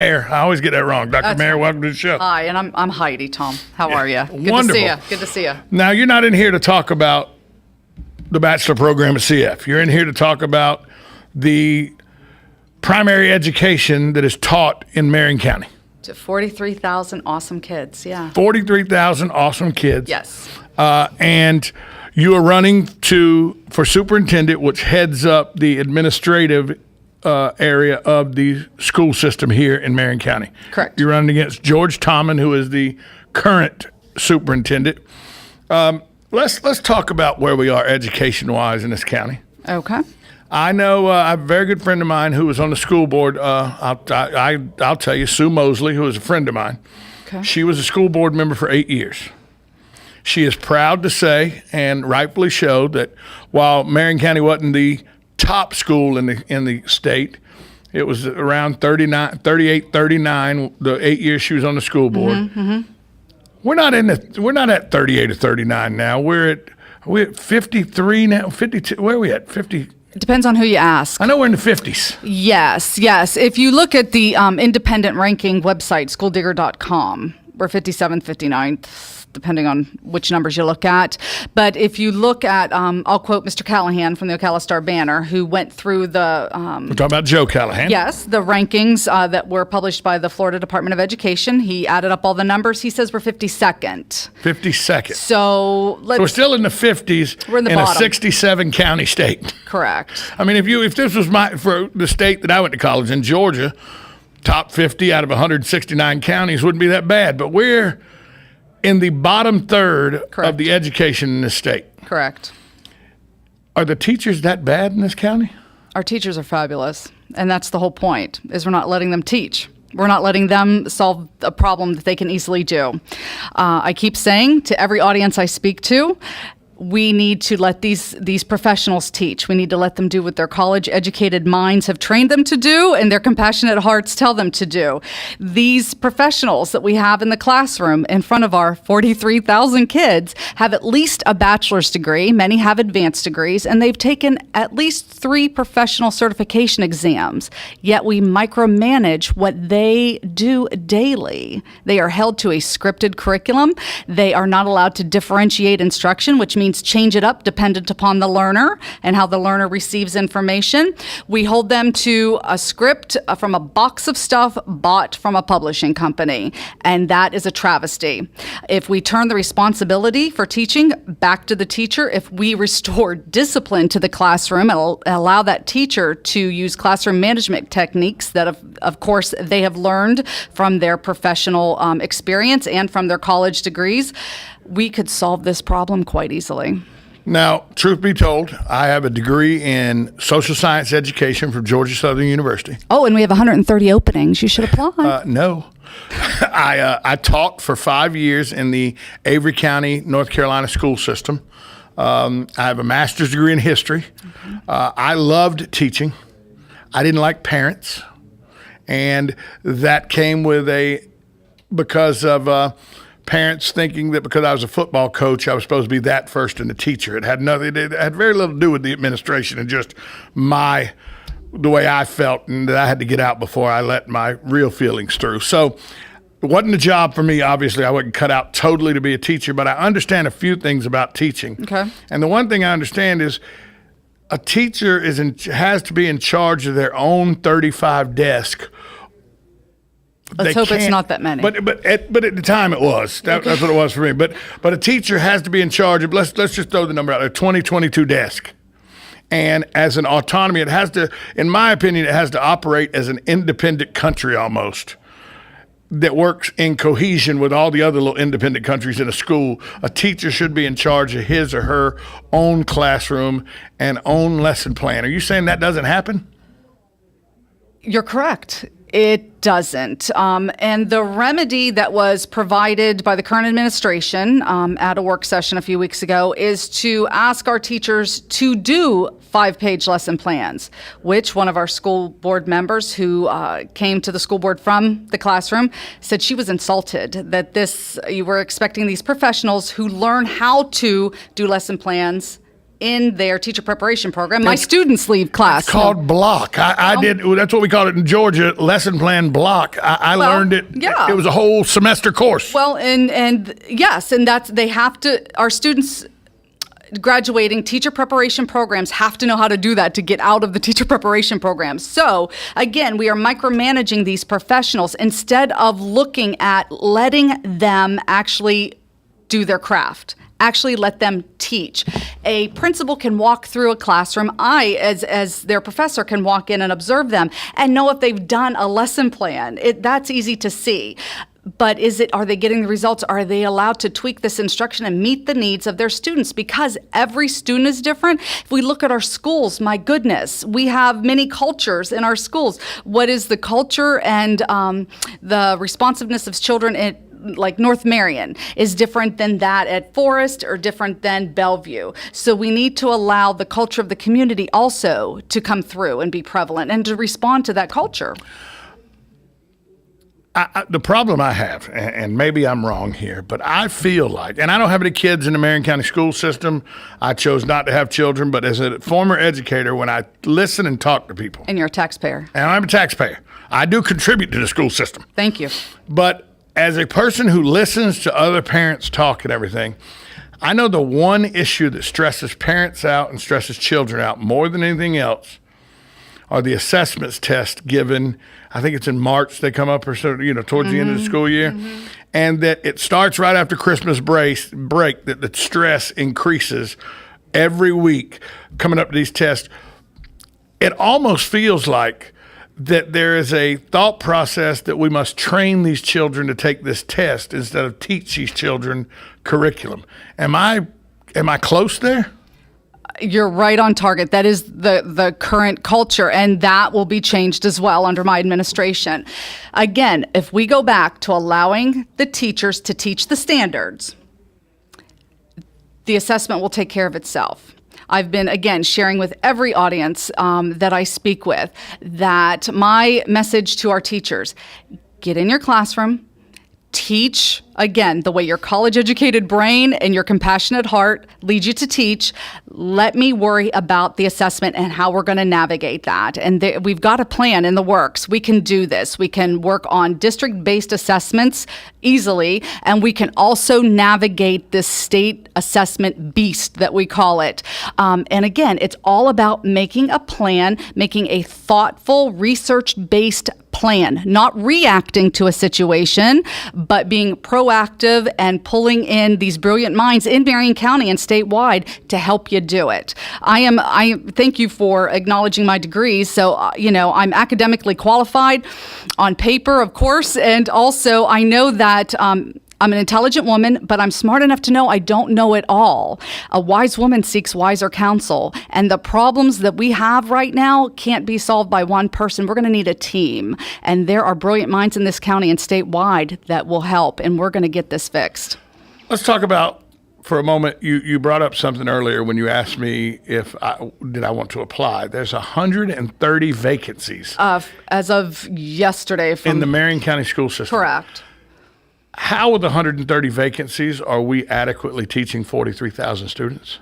Maier. I always get that wrong. Dr. That's Maier, fine. welcome to the show. Hi, and I'm Heidi, Tom. How are you? Good Wonderful. to see you. Good to see you. Now, you're not in here to talk about the bachelor program at CF. You're in here to talk about the primary education that is taught in Marion County. To 43,000 awesome kids, yeah. 43,000 awesome kids. Yes. And you are running for superintendent, which heads up the administrative area of the school system here in Marion County. Correct. You're running against George Tomlin, who is the current superintendent. Let's talk about where we are education-wise in this county. Okay. I know I have a very good friend of mine who was on the school board. I'll tell you, Sue Mosley, who is a friend of mine. Okay. She was a school board member for 8 years. She is proud to say, and rightfully so, that while Marion County wasn't the top school in the state, it was around 38, 39 the 8 years she was on the school board. Mm-hmm. We're not at 38 or 39 now. We're at 53 now, 52. Where are we at? 50. It depends on who you ask. I know we're in the 50s. Yes. If you look at the independent ranking website, schooldigger.com, we're 57th, 59th, depending on which numbers you look at. But if you look at, I'll quote Mr. Callahan from the Ocala Star-Banner, who went through the... We're talking about Joe Callahan. Yes, the rankings that were published by the Florida Department of Education. He added up all the numbers. He says we're 52nd. 52nd. So we're still in the 50s. We're in the a bottom. 67 county state. Correct. I mean, if this was for the state that I went to college in, Georgia, top 50 out of 169 counties wouldn't be that bad. But we're in the bottom third Correct. of the education in this state. Correct. Are the teachers that bad in this county? Our teachers are fabulous, and that's the whole point, is we're not letting them teach. We're not letting them solve a problem that they can easily do. I keep saying to every audience I speak to, we need to let these professionals teach. We need to let them do what their college-educated minds have trained them to do and their compassionate hearts tell them to do. These professionals that we have in the classroom in front of our 43,000 kids have at least a bachelor's degree. Many have advanced degrees, and they've taken at least 3 professional certification exams. Yet we micromanage what they do daily. They are held to a scripted curriculum. They are not allowed to differentiate instruction, which means change it up dependent upon the learner and how the learner receives information. We hold them to a script from a box of stuff bought from a publishing company, and that is a travesty. If we turn the responsibility for teaching back to the teacher, if we restore discipline to the classroom and allow that teacher to use classroom management techniques that, of course, they have learned from their professional experience and from their college degrees, we could solve this problem quite easily. Now, truth be told, I have a degree in social science education from Georgia Southern University. Oh, and we have 130 openings. You should apply. No. I taught for 5 years in the Avery County, North Carolina school system. I have a master's degree in history. Okay. I loved teaching. I didn't like parents. And that came because of parents thinking that because I was a football coach, I was supposed to be that first and the teacher. It had very little to do with the administration and just the way I felt, and that I had to get out before I let my real feelings through. So it wasn't a job for me. Obviously, I wasn't cut out totally to be a teacher, but I understand a few things about teaching. Okay. And the one thing I understand is a teacher has to be in charge of their own 35 desk. Let's hope it's not that many. But at the time it was. That's what it was for me. But a teacher has to be in charge of, let's just throw the number out there, 22 desk. And as an autonomy, it has to, in my opinion, it has to operate as an independent country almost that works in cohesion with all the other little independent countries in a school. A teacher should be in charge of his or her own classroom and own lesson plan. Are you saying that doesn't happen? You're correct. It doesn't. And the remedy that was provided by the current administration at a work session a few weeks ago is to ask our teachers to do 5-page lesson plans, which one of our school board members who came to the school board from the classroom said she was insulted that you were expecting these professionals who learn how to do lesson plans in their teacher preparation program. My students leave class. It's called block. I did. That's what we called it in Georgia. Lesson plan block. I learned it. Yeah. It was a whole semester course. Well, and yes, and that's they have to. Our students graduating teacher preparation programs have to know how to do that to get out of the teacher preparation programs. So again, we are micromanaging these professionals instead of looking at letting them actually do their craft. Actually let them teach. A principal can walk through a classroom. I, as their professor, can walk in and observe them and know if they've done a lesson plan. That's easy to see. But are they getting the results? Are they allowed to tweak this instruction and meet the needs of their students? Because every student is different. If we look at our schools, my goodness, we have many cultures in our schools. What is the culture and the responsiveness of children like North Marion is different than that at Forest or different than Bellevue. So we need to allow the culture of the community also to come through and be prevalent and to respond to that culture. The problem I have, and maybe I'm wrong here, but I feel like, and I don't have any kids in the Marion County school system. I chose not to have children, but as a former educator, when I listen and talk to people. And you're a taxpayer. And I'm a taxpayer. I do contribute to the school system. Thank you. But as a person who listens to other parents talk and everything, I know the one issue that stresses parents out and stresses children out more than anything else are the assessments test given. I think it's in March they come up or so, towards the end of the school year. Mm-hmm. And that it starts right after Christmas break, that the stress increases every week coming up to these tests. It almost feels like that there is a thought process that we must train these children to take this test instead of teach these children curriculum. Am I close there? You're right on target. That is the current culture, and that will be changed as well under my administration. Again, if we go back to allowing the teachers to teach the standards, the assessment will take care of itself. I've been, again, sharing with every audience that I speak with that my message to our teachers, get in your classroom, teach, again, the way your college-educated brain and your compassionate heart lead you to teach. Let me worry about the assessment and how we're going to navigate that. And we've got a plan in the works. We can do this. We can work on district-based assessments easily, and we can also navigate this state assessment beast that we call it. And again, it's all about making a plan, making a thoughtful, research-based plan, not reacting to a situation, but being proactive and pulling in these brilliant minds in Marion County and statewide to help you do it. I thank you for acknowledging my degrees. So, I'm academically qualified on paper, of course, and also I know that I'm an intelligent woman, but I'm smart enough to know I don't know it all. A wise woman seeks wiser counsel, and the problems that we have right now can't be solved by one person. We're going to need a team, and there are brilliant minds in this county and statewide that will help, and we're going to get this fixed. Let's talk about, for a moment, you brought up something earlier when you asked me if I want to apply. There's 130 vacancies. As of yesterday. In the Marion County school system. Correct. How with 130 vacancies are we adequately teaching 43,000 students?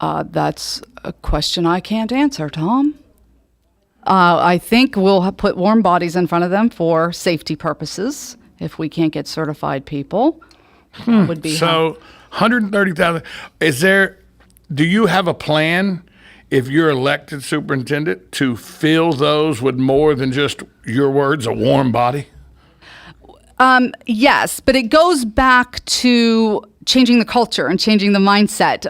That's a question I can't answer, Tom. I think we'll put warm bodies in front of them for safety purposes if we can't get certified people. Would be so 130,000. Do you have a plan if you're elected superintendent to fill those with more than just your words, a warm body? Yes, but it goes back to changing the culture and changing the mindset.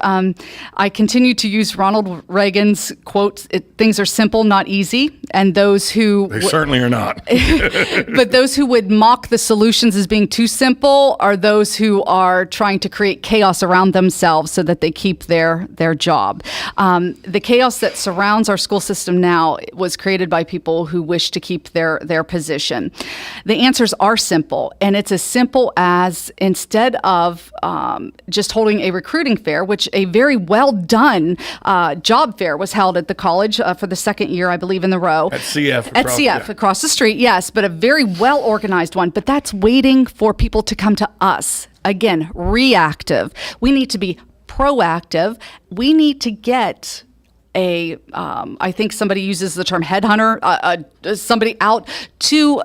I continue to use Ronald Reagan's quote, things are simple, not easy. And those who... They certainly are not. But those who would mock the solutions as being too simple are those who are trying to create chaos around themselves so that they keep their job. The chaos that surrounds our school system now was created by people who wish to keep their position. The answers are simple, and it's as simple as instead of just holding a recruiting fair, which a very well done job fair was held at the college for the second year, I believe, in the row. At CF. Across the street, yes, but a very well organized one. But that's waiting for people to come to us. again, reactive. We need to be proactive. We need to get I think somebody uses the term headhunter, somebody out to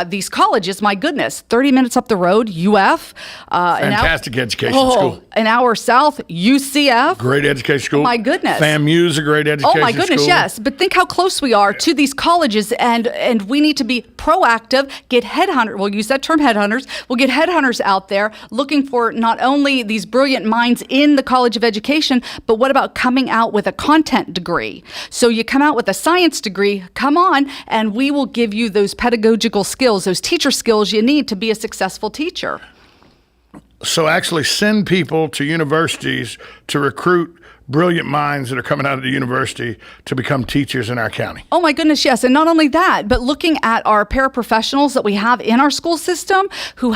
these colleges. My goodness, 30 minutes up the road, UF. Fantastic education school. An hour south, UCF. Great education school. My goodness. FAMU's a great education school. Oh my goodness, yes. But think how close we are to these colleges, and we need to be proactive, get headhunters. We'll use that term headhunters. We'll get headhunters out there looking for not only these brilliant minds in the College of Education, but what about coming out with a content degree? So you come out with a science degree, come on, and we will give you those pedagogical skills, those teacher skills you need to be a successful teacher. So actually send people to universities to recruit brilliant minds that are coming out of the university to become teachers in our county. Oh my goodness, yes. And not only that, but looking at our paraprofessionals that we have in our school system who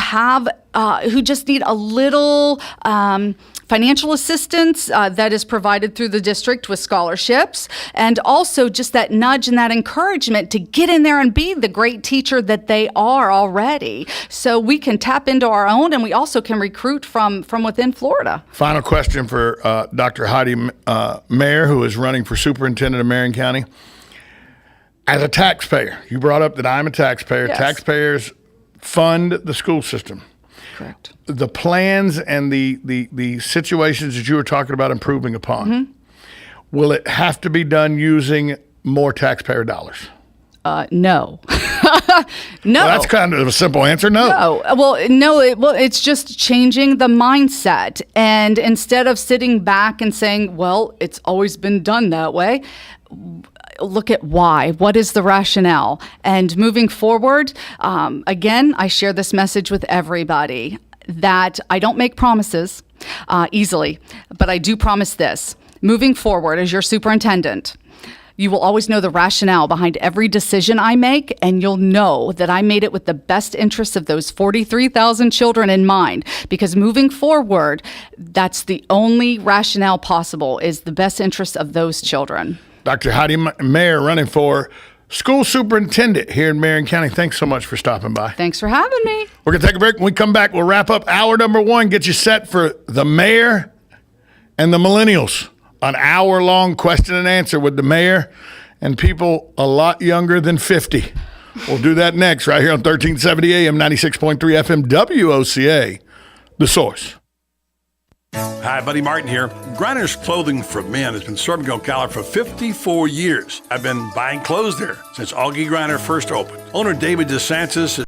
just need a little financial assistance that is provided through the district with scholarships, and also just that nudge and that encouragement to get in there and be the great teacher that they are already. So we can tap into our own, and we also can recruit from within Florida. Final question for Dr. Heidi Maier, who is running for superintendent of Marion County. As a taxpayer, you brought up that I'm a taxpayer. Yes. Taxpayers fund the school system. Correct. The plans and the situations that you were talking about improving upon, will it have to be done using more taxpayer dollars? No. No. Well, that's kind of a simple answer. No. No. Well, no. It's just changing the mindset. And instead of sitting back and saying, well, it's always been done that way, look at why. What is the rationale? And moving forward, again, I share this message with everybody that I don't make promises easily, but I do promise this. Moving forward as your superintendent, you will always know the rationale behind every decision I make, and you'll know that I made it with the best interests of those 43,000 children in mind. Because moving forward, that's the only rationale possible, is the best interests of those children. Dr. Heidi Maier running for school superintendent here in Marion County. Thanks so much for stopping by. Thanks for having me. We're going to take a break. When we come back, we'll wrap up hour number 1, get you set for the mayor and the millennials. An hour-long question and answer with the mayor and people a lot younger than 50. We'll do that next right here on 1370 AM, 96.3 FM, WOCA, The Source. Hi, Buddy Martin here. Griner's Clothing for Men has been serving Ocala for 54 years. I've been buying clothes there since Augie Griner first opened. Owner David DeSantis